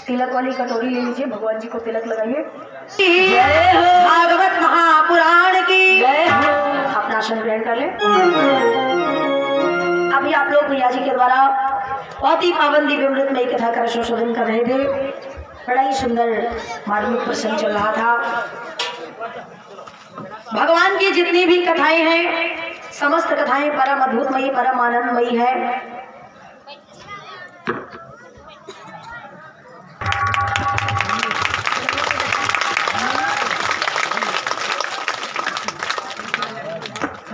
तिलक वाली कटोरी ले लीजिए, भगवान जी को तिलक लगाइए। जय हो भागवत महापुराण की जय हो। अपना आसन ग्रहण कर ले। अभी आप लोग भैया जी के द्वारा बहुत ही पावन दिव्य अमृतमयी कथा का संशोधन कर रहे थे। बड़ा ही सुंदर मार्मिक प्रसंग चल रहा था। भगवान की जितनी भी कथाएं हैं, समस्त कथाएं परम अद्भुतमयी, परम आनंदमयी है।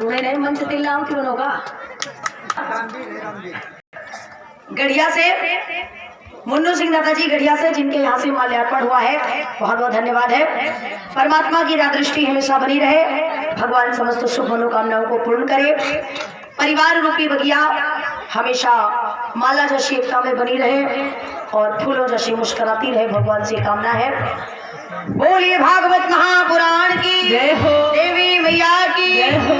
नहीं मंच तिल्लाओ क्यों होगा। गढ़िया से मुन्नू सिंह दादा जी गढ़िया से, जिनके यहाँ से माल्यार्पण हुआ है, बहुत बहुत धन्यवाद है। परमात्मा की दृष्टि हमेशा बनी रहे, भगवान समस्त शुभ मनोकामनाओं को पूर्ण करे, परिवार रूपी बगिया हमेशा माला जैसी एकता में बनी रहे और फूलों जैसी मुस्कुराती रहे, भगवान से कामना है। बोलिए भागवत महापुराण की जय हो, देवी मैया की जय हो।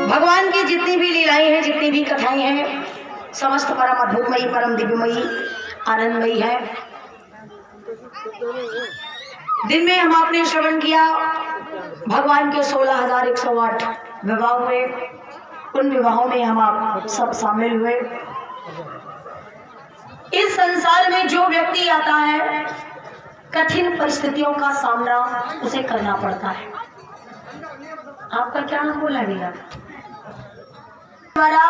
भगवान की जितनी भी लीलाएं हैं, जितनी भी कथाएं हैं, समस्त परम अद्भुतमयी, परम दिव्यमयी, आनंदमयी है। दिन में हम आपने श्रवण किया भगवान के 16,108 विवाह हुए। उन विवाहों में हम आप सब शामिल हुए। इस संसार में जो व्यक्ति आता है, कठिन परिस्थितियों का सामना उसे करना पड़ता है। आपका क्या नाम बोला भैया? द्वारा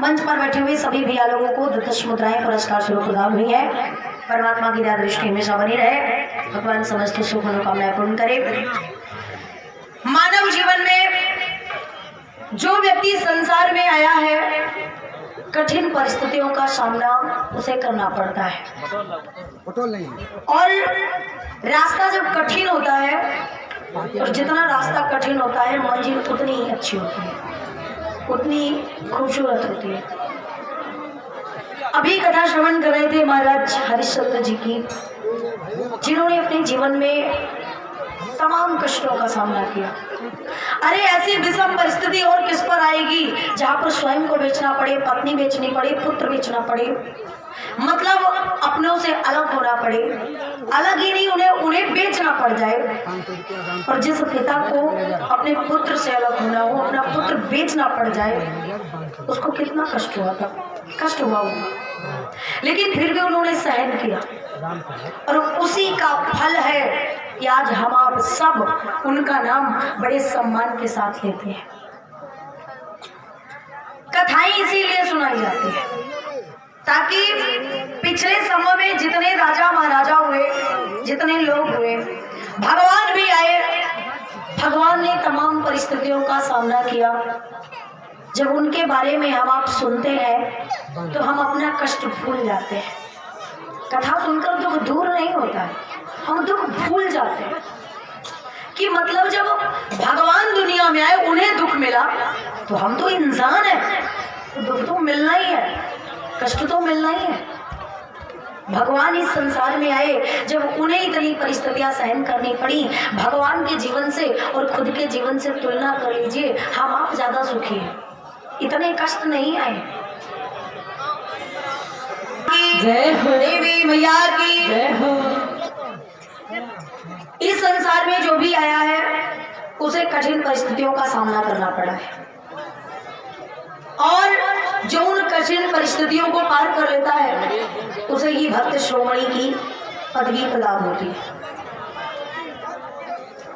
मंच पर बैठे हुए सभी भैया लोगों को दश मुद्राएं पुरस्कार स्वरूप प्रदान हुई है। परमात्मा की दृष्टि हमेशा बनी रहे, भगवान समस्त शुभ मनोकामनाएं पूर्ण करे। मानव जीवन में जो व्यक्ति संसार में आया है, कठिन परिस्थितियों का सामना उसे करना पड़ता है। और रास्ता जब कठिन होता है, और जितना रास्ता कठिन होता है, मंजिल उतनी ही अच्छी होती है, उतनी खूबसूरत होती है। अभी कथा श्रवण कर रहे थे महाराज हरिश्चंद्र जी की, जिन्होंने अपने जीवन में तमाम कष्टों का सामना किया। अरे ऐसी विषम परिस्थिति और किस पर आएगी, जहाँ पर स्वयं को बेचना पड़े, पत्नी बेचनी पड़े, पुत्र बेचना पड़े, मतलब अपनों से अलग होना पड़े। अलग ही नहीं, उन्हें बेचना पड़ जाए। और जिस पिता को अपने पुत्र से अलग होना हो, अपना पुत्र बेचना पड़ जाए, उसको कितना कष्ट हुआ था, कष्ट हुआ होगा। लेकिन फिर भी उन्होंने सहन किया, और उसी का फल है कि आज हम आप सब उनका नाम बड़े सम्मान के साथ लेते हैं। कथाएं इसीलिए सुनाई जाती है ताकि पिछले समय में जितने राजा महाराजा हुए, जितने लोग हुए, भगवान भी आए, भगवान ने तमाम परिस्थितियों का सामना किया। जब उनके बारे में हम आप सुनते हैं तो हम अपना कष्ट भूल जाते हैं। कथा सुनकर दुख दूर नहीं होता है, हम दुख भूल जाते हैं कि मतलब जब भगवान दुनिया में आए, उन्हें दुख मिला, तो हम तो इंसान हैं, तो दुख तो मिलना ही है, कष्ट तो मिलना ही है। भगवान इस संसार में आए, जब उन्हें इतनी परिस्थितियां सहन करनी पड़ी, भगवान के जीवन से और खुद के जीवन से तुलना कर लीजिए, हम आप ज्यादा सुखी हैं, इतने कष्ट नहीं आए। जय हो देवी मैया की जय हो। इस संसार में जो भी आया है, उसे कठिन परिस्थितियों का सामना करना पड़ा है, और जो उन कठिन परिस्थितियों को पार कर लेता है, उसे ही भक्त श्रोमणी की पदवी प्रदान होती है।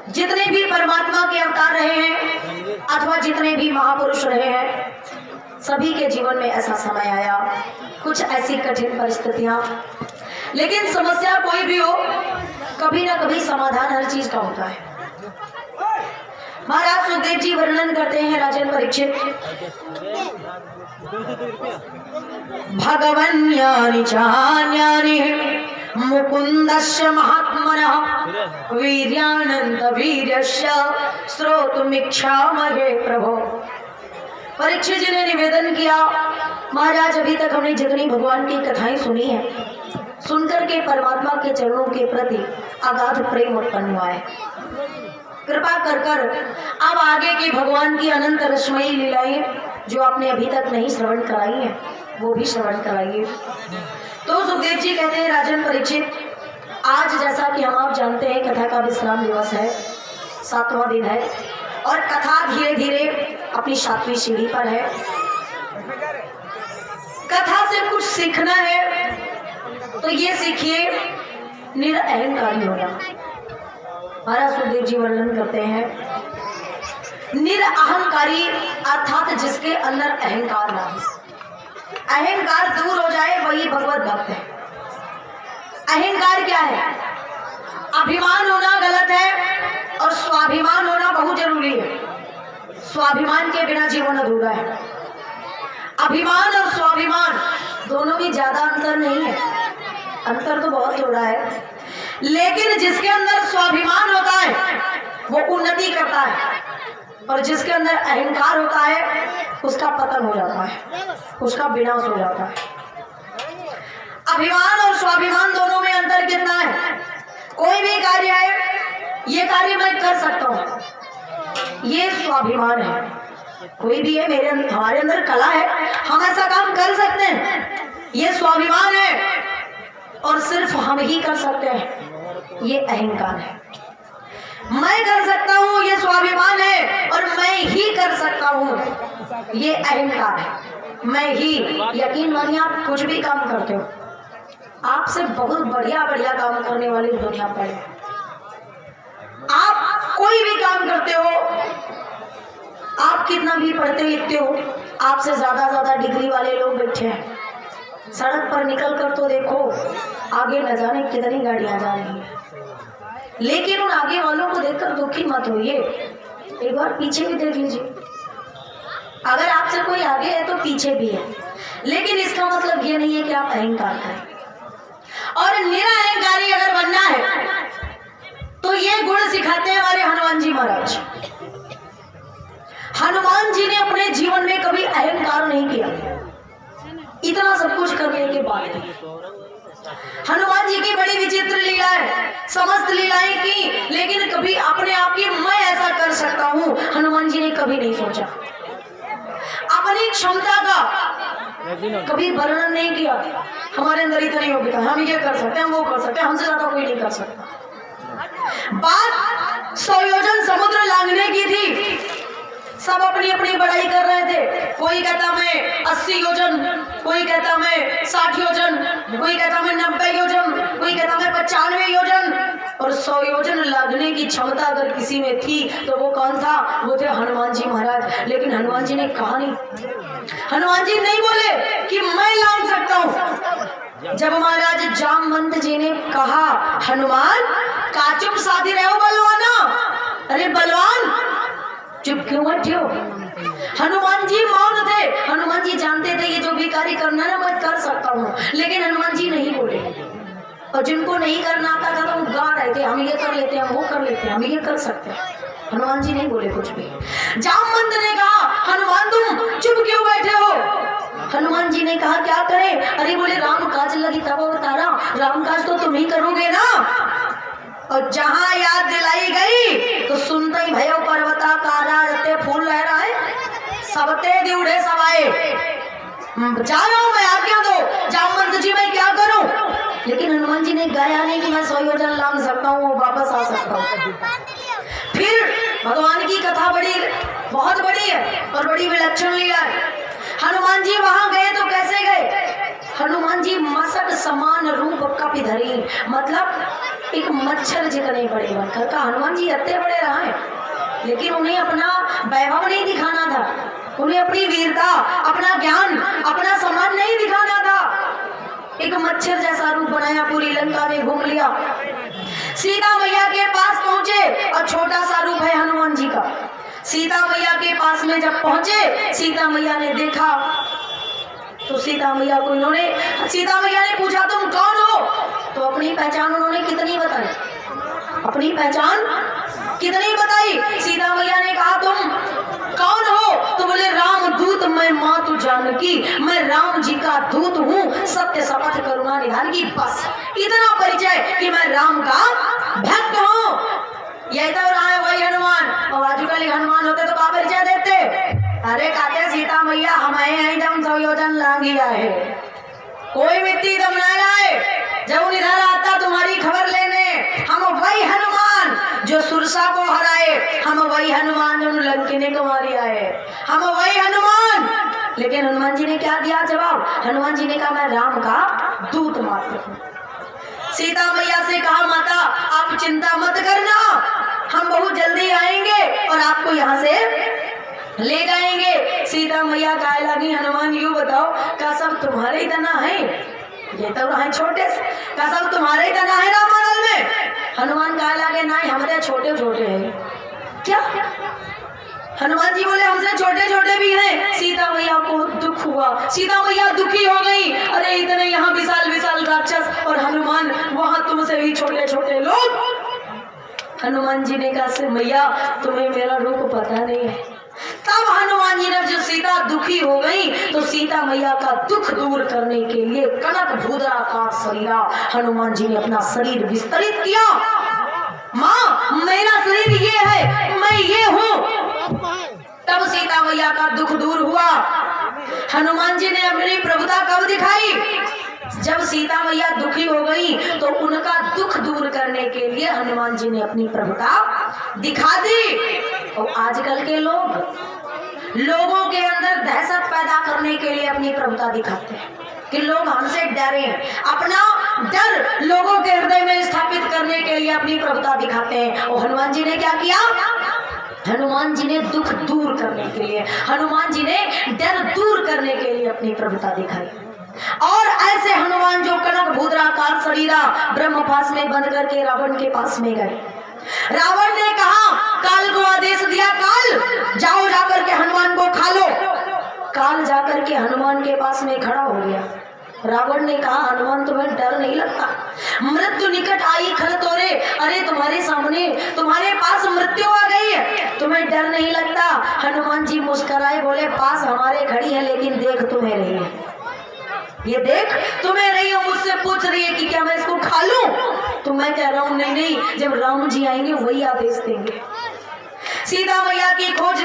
जितने भी परमात्मा के अवतार रहे हैं, अथवा जितने भी महापुरुष रहे हैं, सभी के जीवन में ऐसा समय आया, कुछ ऐसी कठिन परिस्थितियां, लेकिन समस्या कोई भी हो, कभी ना कभी समाधान हर चीज का होता है। महाराज सुखदेव जी वर्णन करते हैं, राजन परीक्षित, भगवन्यानि चान्यानि मुकुंदस्य महात्मनः वीर्यानंद वीर्यस्य श्रोतुमिच्छामहे प्रभो। परीक्षित जी ने निवेदन किया, महाराज अभी तक हमने जितनी भगवान की कथाएं सुनी है, सुनकर के परमात्मा के चरणों के प्रति अगाध प्रेम उत्पन्न हुआ है। कृपा कर अब आगे की भगवान की अनंत रसमयी लीलाएं जो आपने अभी तक नहीं श्रवण कराई है वो भी श्रवण कराइए। तो सुखदेव जी कहते हैं, राजन परीक्षित, आज जैसा कि हम आप जानते हैं कथा का विश्राम दिवस है, 7वां दिन है और कथा धीरे धीरे अपनी 7वीं सीढ़ी पर है। कथा से कुछ सीखना है तो ये सीखिए निरअहंकारी होना। महाराज सुखदेव जी वर्णन करते हैं, निरअहंकारी अर्थात जिसके अंदर अहंकार ना हो। अहंकार दूर हो जाए वही भगवत भक्त है। अहंकार क्या है? अभिमान होना गलत है और स्वाभिमान होना बहुत जरूरी है। स्वाभिमान के बिना जीवन अधूरा है। अभिमान और स्वाभिमान दोनों में ज्यादा अंतर नहीं है, अंतर तो बहुत थोड़ा है, लेकिन जिसके अंदर स्वाभिमान होता है वो उन्नति करता है और जिसके अंदर अहंकार होता है उसका पतन हो जाता है, उसका विनाश हो जाता है। अभिमान और स्वाभिमान दोनों में अंतर कितना है? कोई भी कार्य है, ये कार्य मैं कर सकता हूँ, ये स्वाभिमान है। कोई भी है, हमारे अंदर कला है, हम ऐसा काम कर सकते हैं, ये स्वाभिमान है। और सिर्फ हम ही कर सकते हैं, ये अहंकार है। मैं कर सकता हूँ, ये स्वाभिमान है, और मैं ही कर सकता हूँ, ये अहंकार है। मैं ही, यकीन मानिए आप कुछ भी काम करते हो, आपसे बहुत बढ़िया बढ़िया काम करने वाली दुनिया पर है। आप कोई भी काम करते हो, आप कितना भी पढ़ते लिखते हो, आपसे ज्यादा डिग्री वाले लोग बैठे हैं। सड़क पर निकल कर तो देखो, आगे न जाने कितनी गाड़ियां जा रही हैं, लेकिन उन आगे वालों को देखकर दुखी मत होइए, एक बार पीछे भी देख लीजिए। अगर आपसे कोई आगे है तो पीछे भी है, लेकिन इसका मतलब ये नहीं है कि आप अहंकार करें। और निरअहंकारी अगर बनना है तो ये गुण सिखाते हैं हमारे हनुमान जी महाराज। हनुमान जी ने अपने जीवन में कभी अहंकार नहीं किया, इतना सब कुछ करने के बाद। हनुमान जी की बड़ी विचित्र लीला है, समस्त लीलाएं की, लेकिन कभी अपने आप की मैं ऐसा कर सकता हूं, हनुमान जी ने कभी नहीं सोचा। अपनी क्षमता का कभी वर्णन नहीं किया, हमारे अंदर इतनी योग्यता, हम ये कर सकते हैं, वो कर सकते हैं, हमसे ज्यादा कोई नहीं कर सकता। बात 100 योजन समुद्र लांघने की थी, सब अपनी अपनी बड़ाई कर रहे थे। कोई कहता मैं 80 योजन, कोई कहता मैं 60 योजन, कोई कहता मैं 90 योजन, कोई कहता मैं 95 योजन। और 100 योजन लांघने की क्षमता अगर किसी में थी तो वो कौन था? वो थे हनुमान जी महाराज। लेकिन हनुमान जी ने कहा नहीं, हनुमान जी नहीं बोले कि मैं लांघ सकता हूँ। जब महाराज जामवंत जी ने कहा, हनुमान का चुप साधी रहे हो बलवाना, अरे बलवान चुप क्यों बैठे हो? हनुमान जी मौन थे। हनुमान जी जानते थे ये जो भी कार्य करना है मैं कर सकता हूँ, लेकिन हनुमान जी नहीं बोले। और जिनको नहीं करना आता था तो वो गा रहे थे, हम ये कर लेते हैं, वो कर लेते हैं, हम ये कर सकते हैं। हनुमान जी नहीं बोले कुछ भी। जामवंत ने कहा, हनुमान तुम चुप क्यों बैठे हो? हनुमान जी ने कहा क्या करें? अरे बोले राम काज लगी तब अवतारा, राम काज तो तुम ही करोगे ना। और जहां याद दिलाई गई तो सुनते ही भयो पर्वता कारा रते फूल लहराए, सबते दिउड़े सवाए। जा रहा हूं मैं, आज्ञा दो जामवंत जी मैं क्या करूं? लेकिन हनुमान जी ने गाया नहीं कि मैं 100 योजन लांघ सकता हूँ, वापस आ सकता हूँ। फिर भगवान की कथा बहुत बड़ी है और बड़ी विलक्षण लीला है। हनुमान जी वहां गए तो कैसे गए? हनुमान जी मसक समान रूप कपि धरी, मतलब एक मच्छर जितने बड़े बनकर का। हनुमान जी इतने बड़े रहे, लेकिन उन्हें अपना वैभव नहीं दिखाना था, उन्हें अपनी वीरता, अपना ज्ञान, अपना सम्मान नहीं दिखाना था। एक मच्छर जैसा रूप बनाया, पूरी लंका में घूम लिया, सीता मैया के पास पहुंचे और छोटा सा रूप है हनुमान जी का। सीता मैया के पास में जब पहुंचे, सीता मैया ने देखा तो सीता मैया ने पूछा तुम कौन हो? तो अपनी पहचान उन्होंने कितनी बताई? अपनी पहचान कितनी बताई? सीता मैया ने कहा तुम कौन हो? तो बोले राम दूत मैं मातु जानकी, मैं राम जी का दूत हूँ, सत्य शपथ करुणा निधान की। बस इतना परिचय कि मैं राम का भक्त हूँ। यही तो रहा है वही हनुमान। और आजकल हनुमान होते तो क्या परिचय देते? अरे कहते सीता मैया हमारे यहाँ जब संयोजन लांगी आए, कोई मिट्टी दम ना लाए। जब इधर आता तुम्हारी खबर लेने, हम वही हनुमान जो सुरसा को हराए, हम वही हनुमान जो लंकिनी को मारी आए, हम वही हनुमान। लेकिन हनुमान जी ने क्या दिया जवाब? हनुमान जी ने कहा मैं राम का दूत मात्र हूँ। सीता मैया से कहा माता आप चिंता मत करना, हम बहुत जल्दी आएंगे और आपको यहाँ से ले जाएंगे। सीता मैया कहे लगी हनुमान यूँ बताओ क्या सब तुम्हारे ही तना है? ये तो रहे छोटे से, क्या सब तुम्हारे ही तना है रामायण में? हनुमान कहे लगे नहीं हमारे छोटे छोटे हैं। क्या? हनुमान जी बोले हमसे छोटे छोटे भी हैं। सीता मैया को दुख हुआ, सीता मैया दुखी हो गई। अरे इतने यहाँ विशाल विशाल राक्षस और हनुमान वहां तुमसे भी छोटे छोटे लोग। हनुमान जी ने कहा मैया तुम्हें मेरा रूप पता नहीं है। तब हनुमान जी ने जब सीता दुखी हो गई तो सीता मैया का दुख दूर करने के लिए कनक भूदरा का शरीरा हनुमान जी ने अपना शरीर विस्तरित किया। माँ मेरा शरीर ये है, मैं ये हूँ। तब सीता मैया का दुख दूर हुआ। हनुमान जी ने अपनी प्रभुता कब दिखाई? जब सीता मैया दुखी हो गई तो उनका दुख दूर करने के लिए हनुमान जी ने अपनी प्रभुता दिखा दी। और आजकल के लोगों के अंदर दहशत पैदा करने के लिए अपनी प्रभुता दिखाते हैं कि लोग हमसे डरे। अपना डर लोगों के हृदय में स्थापित करने के लिए अपनी प्रभुता दिखाते हैं। और हनुमान जी ने क्या किया? हनुमान जी ने दुख दूर करने के लिए, हनुमान जी ने डर दूर करने के लिए अपनी प्रभुता दिखाई। और ऐसे हनुमान जो कनक भूदराकार शरीरा ब्रह्मपाश में बंद करके रावण के पास में गए। रावण ने कहा काल को आदेश दिया, काल जाओ जाकर के हनुमान को खा लो। काल जाकर के हनुमान के पास में खड़ा हो गया। रावण ने कहा हनुमान तुम्हें डर नहीं लगता? मृत्यु निकट आई खल तोरे, अरे तुम्हारे सामने तुम्हारे पास मृत्यु आ गई है, तुम्हें डर नहीं लगता? हनुमान जी मुस्कुराए बोले पास हमारे खड़ी है लेकिन देख तुम्हें रही है, ये देख तुम्हें रही हो, मुझसे पूछ रही है कि क्या मैं इसको खा लूं? तो मैं कह रहा हूं नहीं नहीं, जब राम जी आएंगे वही आदेश देंगे। सीता मैया की खोज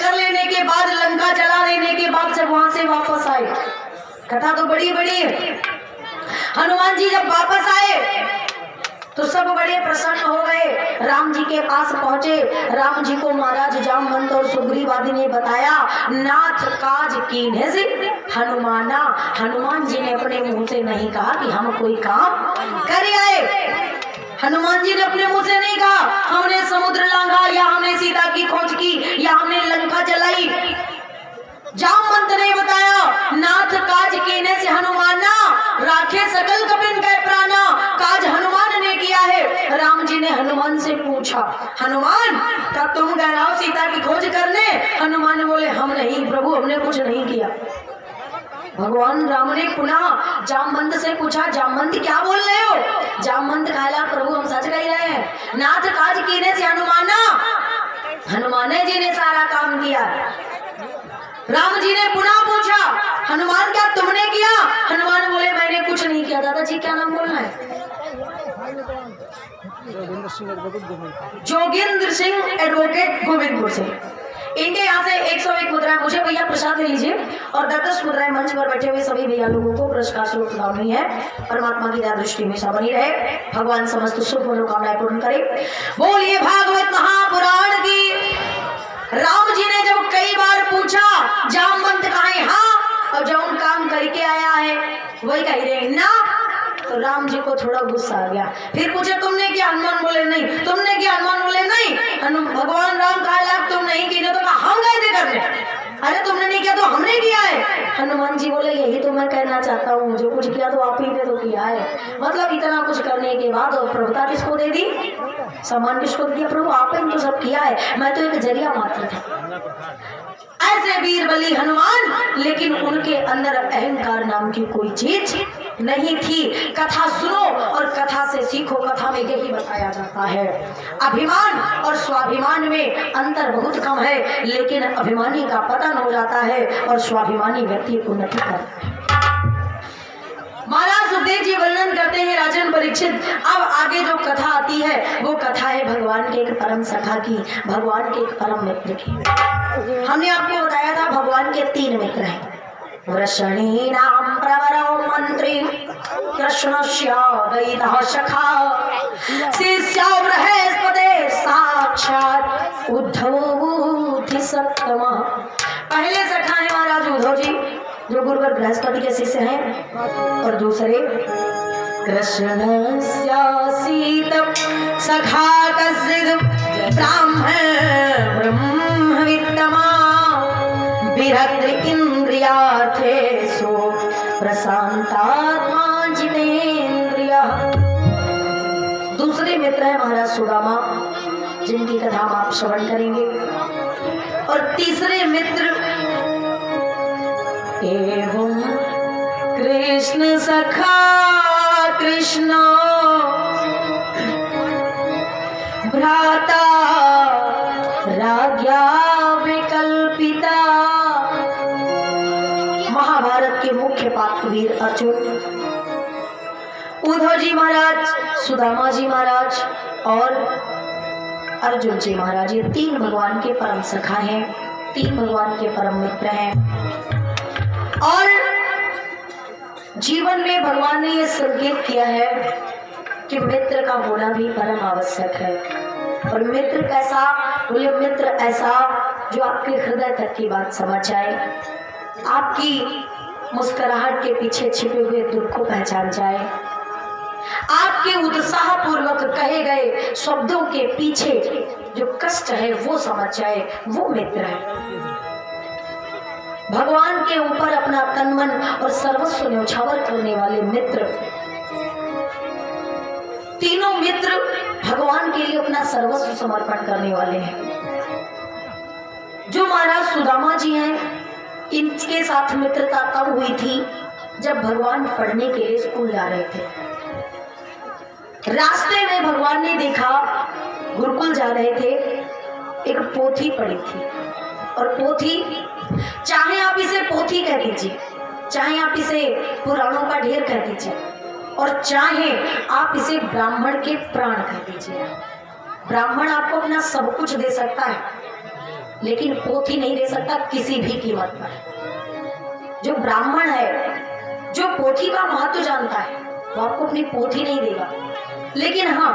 कर लेने के बाद, लंका जला लेने के बाद जब वहां से वापस आए, कथा तो बड़ी बड़ी है। हनुमान जी जब वापस आए तो सब बड़े प्रसन्न हो गए। राम जी के पास पहुंचे। राम जी को महाराज जामवंत और सुग्रीव आदि ने बताया नाथ काज कीन्हे से हनुमाना। हनुमान जी ने अपने मुंह से नहीं कहा कि हम कोई काम कर आए। हनुमान जी ने अपने मुंह से नहीं कहा हमने समुद्र लांघा या हमने सीता की खोज की या हमने लंका जलाई। जामवंत ने बताया नाथ काज कीने से हनुमाना, राखे सकल कपिन के प्राणा। काज हनुमान ने किया है। राम जी ने हनुमान से पूछा हनुमान क्या तुम गए हो सीता की खोज करने? हनुमान बोले हम नहीं प्रभु, हमने कुछ नहीं किया। भगवान राम ने पुनः जामवंत से पूछा जामवंत क्या बोल रहे हो? जामवंत कहला प्रभु हम सच कह रहे हैं, नाथ काज कीने से हनुमाना। हनुमान जी ने सारा काम किया। राम जी ने पुनः पूछा हनुमान क्या तुमने किया? हनुमान बोले मैंने कुछ नहीं किया। दादाजी क्या नाम बोलना है? जोगेंद्र सिंह एडवोकेट गोविंदपुर से। इनके यहाँ से 101 मुद्राएं मुझे भैया प्रसाद ले लीजिए और 10 मुद्राएं मंच पर बैठे हुए सभी भैया लोगों को पुरस्कार स्वरूप प्रदान है। परमात्मा की दया दृष्टि हमेशा बनी रहे, भगवान समस्त शुभ मनोकामनाएं पूर्ण करे। बोलिए भागवत महापुराण की। राम जी ने जब कई बार पूछा जामवंत कहे हाँ, और जब उन काम करके आया है वही कह रहे ना, तो राम जी को थोड़ा गुस्सा आ गया। फिर पूछे तुमने किया? हनुमान बोले नहीं। तुमने किया? हनुमान बोले नहीं। भगवान राम कहा तुम नहीं किए तो कहा हम गए थे करने। अरे तुमने नहीं किया तो हमने किया है। हनुमान जी बोले यही तो मैं कहना चाहता हूँ, जो कुछ किया तो आप ही ने तो किया है। मतलब इतना कुछ करने के बाद और प्रभुता किसको दे दी? सम्मान किसको दिया? प्रभु आपने तो सब किया है, मैं तो एक जरिया मात्र था। ऐसे वीरबली हनुमान, लेकिन उनके अंदर अहंकार नाम की कोई चीज नहीं थी। कथा सुनो और कथा से सीखो। कथा में यही बताया जाता है अभिमान और स्वाभिमान में अंतर बहुत कम है, लेकिन अभिमानी का पतन हो जाता है और स्वाभिमानी व्यक्ति उन्नति करता है। महाराज सुखदेव जी वर्णन करते हैं राजन परीक्षित। अब आगे जो कथा आती है वो कथा है भगवान के एक परम सखा की, भगवान के एक परम मित्र की। हमने आपको बताया था भगवान के 3 मित्र हैं। वृषणीनां प्रवरो मंत्री कृष्णस्य दैतः सखा शिष्यो बृहस्पते साक्षात् उद्धवोऽधि सत्तमः। पहले सखा है महाराज उद्धव जी जो गुरुवर बृहस्पति के शिष्य हैं, और दूसरे कृष्णस्य सीत सखा कश्चित् ब्राह्मण ब्रह्मवित्तमा विरक्त इंद्रियार्थेषु प्रशांतात्मा जितेन्द्रियः। दूसरे मित्र है महाराज सुदामा जिनकी कथा हम आप श्रवण करेंगे। और तीसरे मित्र एवं कृष्ण सखा कृष्ण भ्राता राज्ञा विकल्पिता। महाभारत के मुख्य पात्र वीर अर्जुन, उद्धव जी महाराज, सुदामा जी महाराज और अर्जुन जी महाराज, ये 3 भगवान के परम सखा हैं, 3 भगवान के परम मित्र हैं। और जीवन में भगवान ने ये संकेत किया है कि मित्र का होना भी परम आवश्यक है। और मित्र कैसा? बोले मित्र ऐसा जो आपके हृदय तक की बात समझ जाए, आपकी मुस्कुराहट के पीछे छिपे हुए दुख को पहचान जाए, आपके उत्साह पूर्वक कहे गए शब्दों के पीछे जो कष्ट है वो समझ जाए, वो मित्र है। भगवान के ऊपर अपना तन मन और सर्वस्व न्यौछावर करने वाले मित्र, तीनों मित्र भगवान के लिए अपना सर्वस्व समर्पण करने वाले हैं। जो महाराज सुदामा जी हैं, इनके साथ मित्रता तब हुई थी जब भगवान पढ़ने के लिए स्कूल जा रहे थे। रास्ते में भगवान ने देखा, गुरुकुल जा रहे थे, एक पोथी पड़ी थी। और पोथी, चाहे आप इसे पोथी कह दीजिए, चाहे आप इसे पुराणों का ढेर कह दीजिए, और चाहे आप इसे ब्राह्मण के प्राण कह दीजिए। ब्राह्मण आपको अपना सब कुछ दे सकता है, लेकिन पोथी नहीं दे सकता किसी भी कीमत पर। जो ब्राह्मण है, जो पोथी का महत्व जानता है, वो आपको अपनी पोथी नहीं देगा। लेकिन हाँ,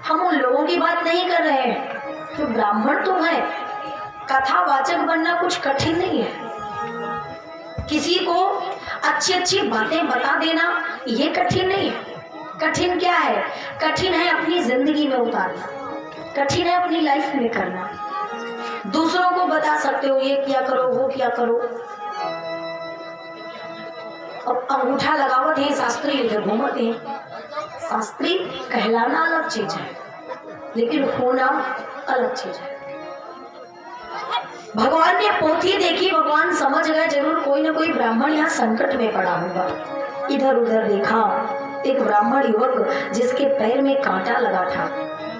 हम उन लोगों की बात नहीं कर रहे हैं जो ब्राह्मण तो है। कथावाचक बनना कुछ कठिन नहीं है। किसी को अच्छी अच्छी बातें बता देना ये कठिन नहीं है। कठिन क्या है? कठिन है अपनी जिंदगी में उतारना, कठिन है अपनी लाइफ में करना। दूसरों को बता सकते हो ये क्या करो, वो क्या करो। अब अंगूठा लगावत है शास्त्री घूमत है। शास्त्री कहलाना अलग चीज है, लेकिन होना अलग चीज है। भगवान ने पोथी देखी, भगवान समझ गए जरूर कोई ना कोई ब्राह्मण यहाँ संकट में पड़ा होगा। इधर उधर देखा, एक ब्राह्मण युवक जिसके पैर में कांटा लगा था,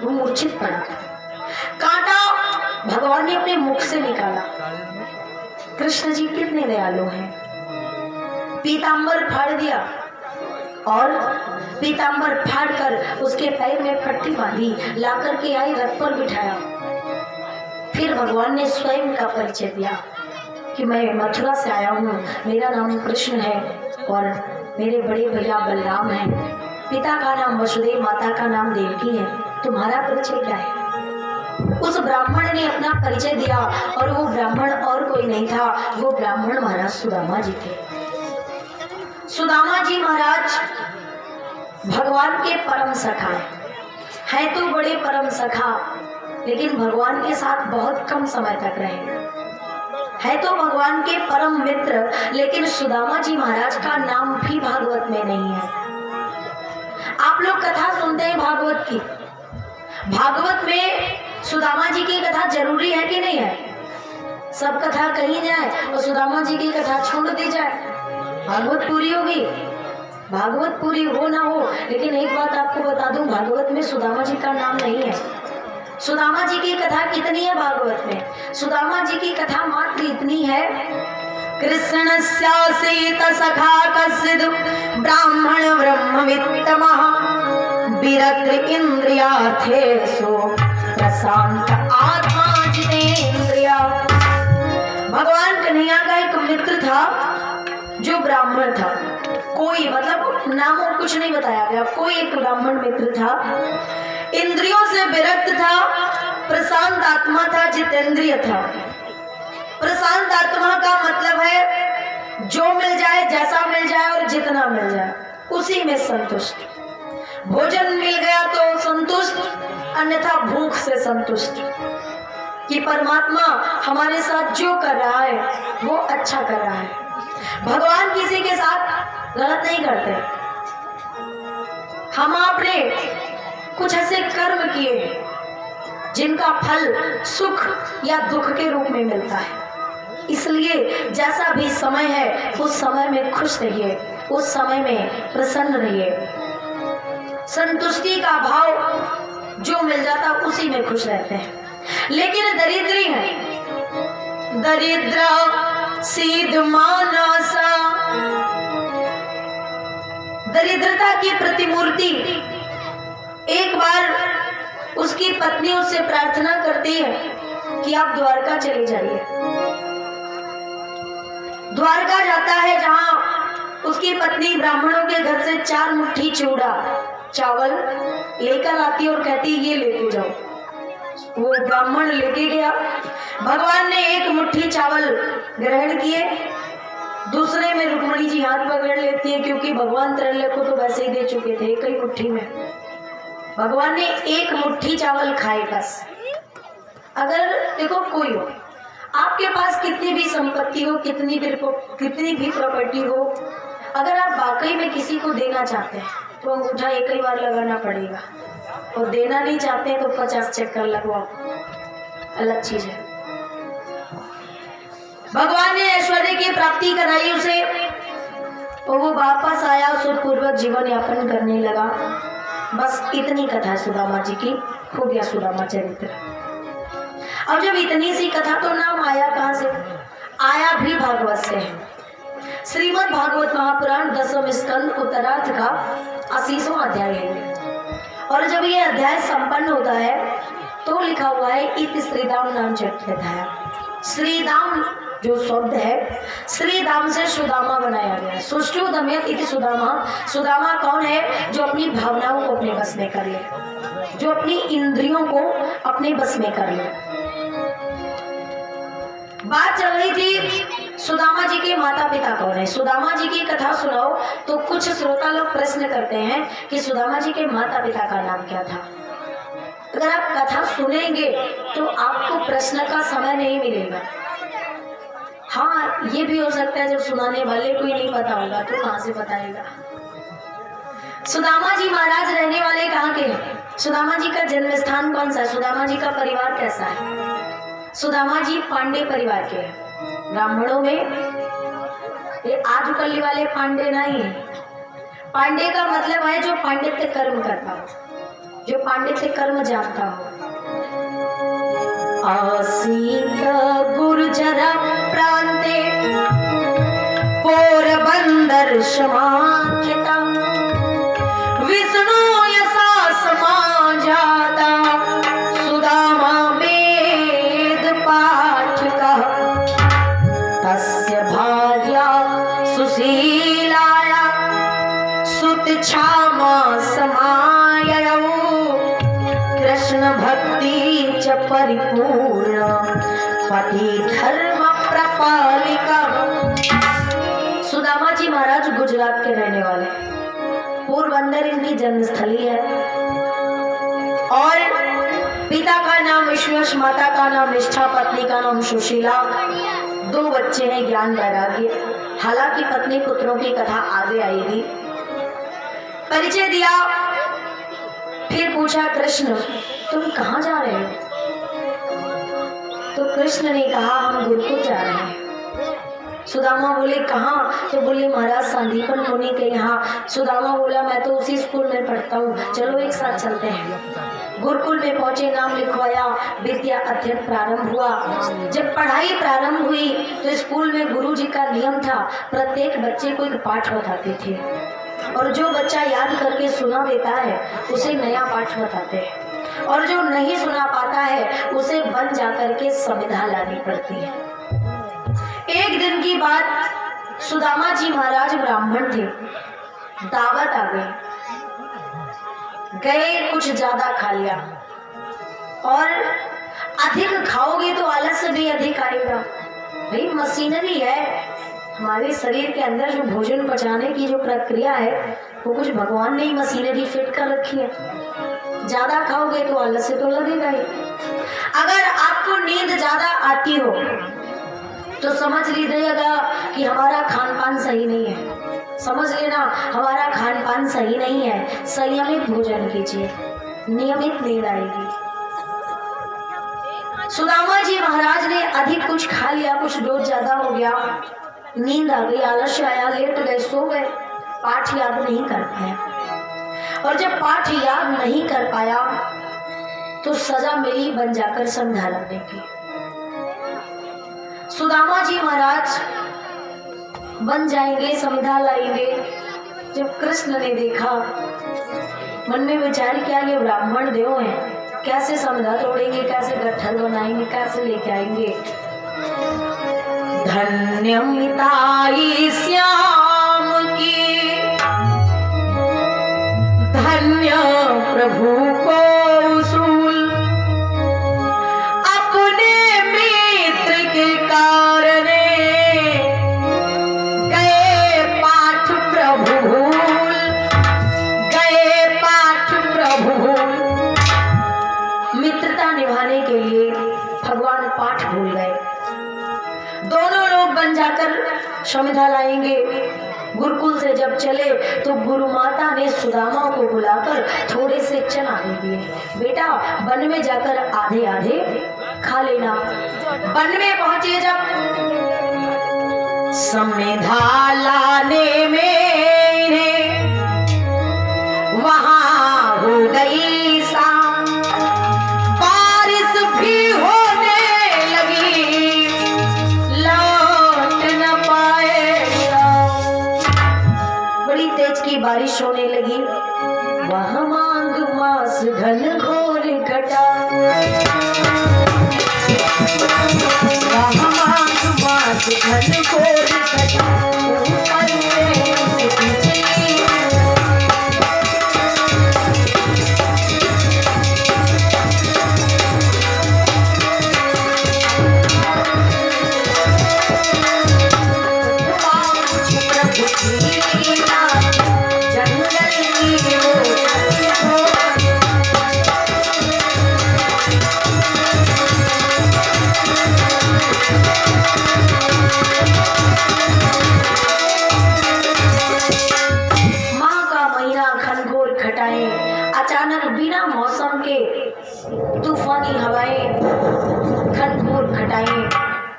वो मूर्छित पड़ा था। कांटा भगवान ने अपने मुख से निकाला। कृष्ण जी कितने दयालु हैं। पीतांबर फाड़ दिया और पीतांबर फाड़ कर उसके पैर में पट्टी बांधी, लाकर के आई, रथ पर बिठाया। फिर भगवान ने स्वयं का परिचय दिया कि मैं मथुरा से आया हूँ, मेरा नाम कृष्ण है और मेरे बड़े भैया बलराम हैं, पिता का नाम वसुदेव, माता का नाम देवकी है, तुम्हारा परिचय क्या है? उस ब्राह्मण ने अपना परिचय दिया और वो ब्राह्मण और कोई नहीं था, वो ब्राह्मण महाराज सुदामा जी थे। सुदामा जी महाराज भगवान के परम सखा है तो बड़े परम सखा, लेकिन भगवान के साथ बहुत कम समय तक रहे। है तो भगवान के परम मित्र, लेकिन सुदामा जी महाराज का नाम भी भागवत में नहीं है। आप लोग कथा सुनते हैं भागवत की, भागवत में सुदामा जी की कथा जरूरी है कि नहीं है? सब कथा कही जाए और सुदामा जी की कथा छोड़ दी जाए, भागवत पूरी होगी। भागवत पूरी हो ना हो, लेकिन एक बात आपको बता दूं, भागवत में सुदामा जी का नाम नहीं है। सुदामा जी की कथा कितनी है भागवत में? सुदामा जी की कथा मात्र इतनी है, कृष्णस्यासीत सखा कश्चिद् ब्राह्मण ब्रह्मवित्तमः विरक्ति इंद्रियार्थेषु प्रशांत आत्मा जितेन्द्रिया। भगवान कन्हैया का एक मित्र था जो ब्राह्मण था। कोई मतलब नामों कुछ नहीं बताया गया, कोई एक ब्राह्मण मित्र था, इंद्रियों से विरक्त था, प्रशांत आत्मा था, जितेंद्रिय था। प्रशांत आत्मा का मतलब है जो मिल जाए, जैसा मिल जाए और जितना मिल जाए उसी में संतुष्ट। भोजन मिल गया तो संतुष्ट, अन्यथा भूख से संतुष्ट, कि परमात्मा हमारे साथ जो कर रहा है वो अच्छा कर रहा है। भगवान किसी के साथ गलत नहीं करते। हम आपने कुछ ऐसे कर्म किए जिनका फल सुख या दुख के रूप में मिलता है, इसलिए जैसा भी समय है उस समय में खुश रहिए, उस समय में प्रसन्न रहिए। संतुष्टि का भाव जो मिल जाता उसी में खुश रहते हैं। लेकिन दरिद्री है, दरिद्र सीध मानसा, दरिद्रता की प्रतिमूर्ति। एक बार उसकी पत्नी उससे प्रार्थना करती है कि आप द्वारका चले जाइए। द्वारका जाता है जहां उसकी पत्नी ब्राह्मणों के घर से 4 मुट्ठी चूड़ा चावल लेकर आती और कहती ये लेके जाओ। वो ब्राह्मण लेके गया। भगवान ने 1 मुट्ठी चावल ग्रहण किए, दूसरे में रुक्मणी जी हाथ पकड़ लेती है, क्योंकि भगवान त्रैलोक्य को तो वैसे ही दे चुके थे, एक ही मुट्ठी में। भगवान ने 1 मुट्ठी चावल खाए बस। अगर देखो कोई हो, आपके पास कितनी भी संपत्ति हो, कितनी भी प्रॉपर्टी हो, अगर आप वाकई में किसी को देना चाहते हैं तो अंगूठा एक ही बार लगाना पड़ेगा, और देना नहीं चाहते तो 50 चक्कर लगवाओ, अलग चीज है। भगवान ने ऐश्वर्य की प्राप्ति कराई उसे, और वो वापस आया, सुखपूर्वक जीवन यापन करने लगा। बस इतनी कथा सुदामा जी की, हो गया सुदामा चरित्र। अब जब इतनी सी कथा, तो नाम आया कहां से? आया भी भागवत से है। श्रीमद् भागवत महापुराण 10वें स्कंद उत्तरार्ध का 80वां अध्याय है। और जब ये अध्याय संपन्न होता है तो लिखा हुआ है इत श्रीदाम नाम चरिताया। श्रीदाम जो शब्द है, श्रीदाम से सुदामा बनाया गया। सुष्ठु दमयत इति सुदामा। सुदामा कौन है? जो अपनी भावनाओं को अपने बस में कर ले, जो अपनी इंद्रियों को अपने बस में कर ले। बात चल रही थी सुदामा जी के माता पिता कौन है। सुदामा जी की कथा सुनाओ तो कुछ श्रोता लोग प्रश्न करते हैं कि सुदामा जी के माता पिता का नाम क्या था। अगर आप कथा सुनेंगे तो आपको प्रश्न का समय नहीं मिलेगा। हाँ, ये भी हो सकता है जब सुनाने वाले को ही नहीं पता होगा तो कहां से बताएगा। सुदामा जी महाराज रहने वाले कहाँ के हैं? सुदामा जी का जन्म स्थान कौन सा है? सुदामा जी का परिवार कैसा है? सुदामा जी पांडे परिवार के हैं। ब्राह्मणों में ये आजकल वाले पांडे नहीं है। पांडे का मतलब है जो पांडित्य कर्म करता हो, जो पांडित्य कर्म जानता हो। आसीत गुर्जर प्रांते पोरबंदर समाख्यता विष्णु यशा समाजाता सुदामा वेद पाठकः तस्य भार्या सुशीलाया सुतछामा समाययौ कृष्ण भक्ति च परिपूर्ण पति धर्म प्रपालिका। सुदामा जी महाराज गुजरात के रहने वाले, पोरबंदर इनकी जन्मस्थली है। और पिता का नाम विश्वेश, माता का नाम निष्ठा, पत्नी का नाम सुशीला। 2 बच्चे हैं ज्ञान वैराग्य। हालांकि पत्नी पुत्रों की कथा आगे आएगी। परिचय दिया, फिर पूछा कृष्ण तुम कहाँ जा रहे हो? तो कृष्ण ने कहा हम गुरुकुल जा रहे हैं। सुदामा बोले कहाँ? तो बोले महाराज संदीपन मुनि के यहाँ। सुदामा बोला मैं तो उसी स्कूल में पढ़ता हूँ, चलो एक साथ चलते हैं। गुरुकुल में पहुंचे, नाम लिखवाया, विद्या अध्ययन प्रारंभ हुआ। जब पढ़ाई प्रारंभ हुई तो स्कूल में गुरुजी का नियम था, प्रत्येक बच्चे को एक पाठ बताते थे और जो बच्चा याद करके सुना देता है उसे नया पाठ बताते हैं और जो नहीं सुना पाता है उसे बन जाकर के संविधा लानी पड़ती है। एक दिन की बात, सुदामा जी महाराज ब्राह्मण थे, दावत आ गई, गए, कुछ ज्यादा खा लिया और अधिक खाओगे तो आलस भी अधिक आएगा। भाई मशीनरी है, हमारे शरीर के अंदर जो भोजन पचाने की जो प्रक्रिया है वो कुछ भगवान ने ही मशीनरी फिट कर रखी है। ज्यादा खाओगे तो आलस से तो लगेगा ही। अगर आपको नींद ज्यादा आती हो तो समझ लीजिएगा कि हमारा खान पान सही नहीं है। समझ लेना हमारा खान पान सही नहीं है। संयमित भोजन कीजिए, नियमित नींद आएगी। सुदामा जी महाराज ने अधिक कुछ खा लिया, कुछ डोज ज्यादा हो गया, नींद आ गई, आलस्य आया, लेट गए, सो गए, पाठ याद नहीं कर पाया। और जब पाठ याद नहीं कर पाया तो सजा मिली बन जाकर संध्या लाने की। सुदामा जी महाराज बन जाएंगे, संविधा लाएंगे। जब कृष्ण ने देखा, मन में विचार किया ये ब्राह्मण देव हैं, कैसे संविधा तोड़ेंगे, कैसे गट्ठर बनाएंगे, कैसे लेके आएंगे। धन्यमिताई श्याम की, धन्य प्रभु को उसूल, अपने मित्र के कारणे गए पाठ प्रभु भूल, गए पाठ प्रभु भूल। मित्रता निभाने के लिए भगवान पाठ भूल गए। दोनों लोग बन जाकर संविधा लाएंगे। गुरुकुल से जब चले तो गुरु माता ने सुदामा को बुलाकर थोड़े से चना दे दिए, बेटा वन में जाकर आधे आधे खा लेना। वन में पहुंचे जब संविधा लाने में वहां हो गई शाम, बारिश भी होने लगी, लौट न पाए शाम। बड़ी तेज की बारिश होने लगी, वह मांग मास घन घोर घटा, वह मांग मास घन घोर घटा, ऊपर से उसे बिजली अचानक बिना मौसम के तूफानी हवाएं, घनघोर घटाएं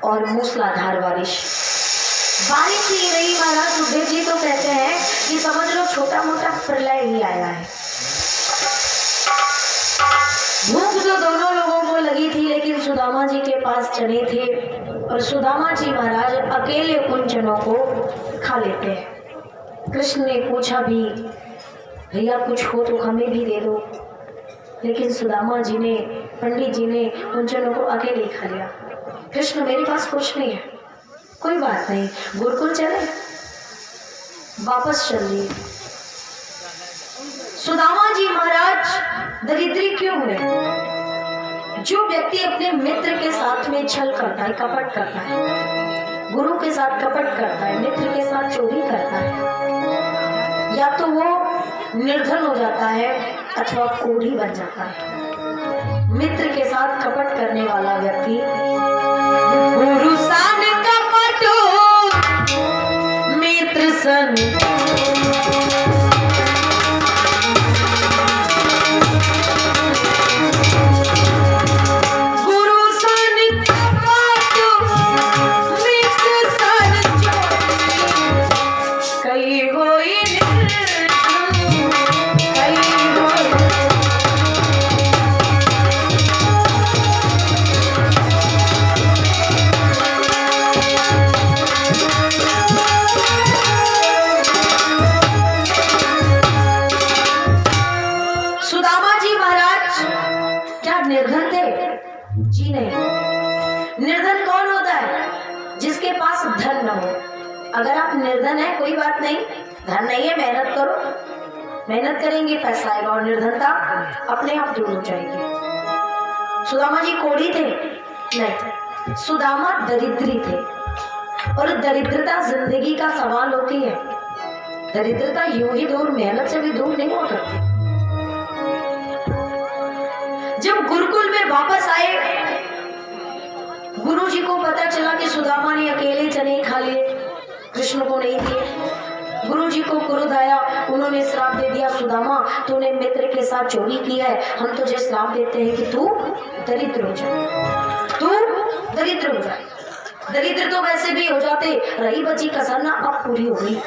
और मूसलाधार बारिश ही रही। महाराज सुखदेव जी तो कहते हैं कि समझ लो छोटा मोटा प्रलय ही आया है। भूख तो दोनों लोगों को लगी थी, लेकिन सुदामा जी के पास चने थे और सुदामा जी महाराज अकेले उन चनों को खा लेते हैं। कृष्ण ने पूछा भी, भैया कुछ हो तो हमें भी दे दो, लेकिन सुदामा जी ने, पंडित जी ने उन चनों को अकेले खा लिया। कृष्ण मेरे पास कुछ नहीं है, कोई बात नहीं, गुरुकुल चले, वापस चल दिए। सुदामा जी महाराज दरिद्री क्यों हुए? जो व्यक्ति अपने मित्र के साथ में छल करता है, कपट करता है, गुरु के साथ कपट करता है, मित्र के साथ चोरी करता है, या तो वो निर्धन हो जाता है अथवा कोढ़ी बन जाता है। मित्र के साथ कपट करने वाला व्यक्ति गुरु सन कपट, मित्र सन गुरु सन कपट, मित्र सन सुदामा जी महाराज क्या निर्धन थे? जी नहीं। निर्धन कौन होता है? जिसके पास धन न हो। अगर आप निर्धन है कोई बात नहीं, धन नहीं है मेहनत करो, मेहनत करेंगे पैसा आएगा और निर्धनता अपने आप दूर हो जाएगी। सुदामा जी कोढ़ी थे? नहीं, सुदामा दरिद्री थे। और दरिद्रता जिंदगी का सवाल होती है। दरिद्रता यूं ही दूर, मेहनत से भी दूर नहीं हो सकती। जब गुरुकुल में वापस आए, गुरु जी को पता चला कि सुदामा ने अकेले चने खा लिए, कृष्ण को नहीं दिए। गुरु जी को क्रोध आया, उन्होंने श्राप दे दिया, सुदामा तूने मित्र के साथ चोरी की है, हम तुझे श्राप देते हैं कि तू दरिद्र हो जाए, तू दरिद्र हो जाए। दरिद्र तो वैसे भी हो जाते, रही बची कसर ना अब पूरी हो गई।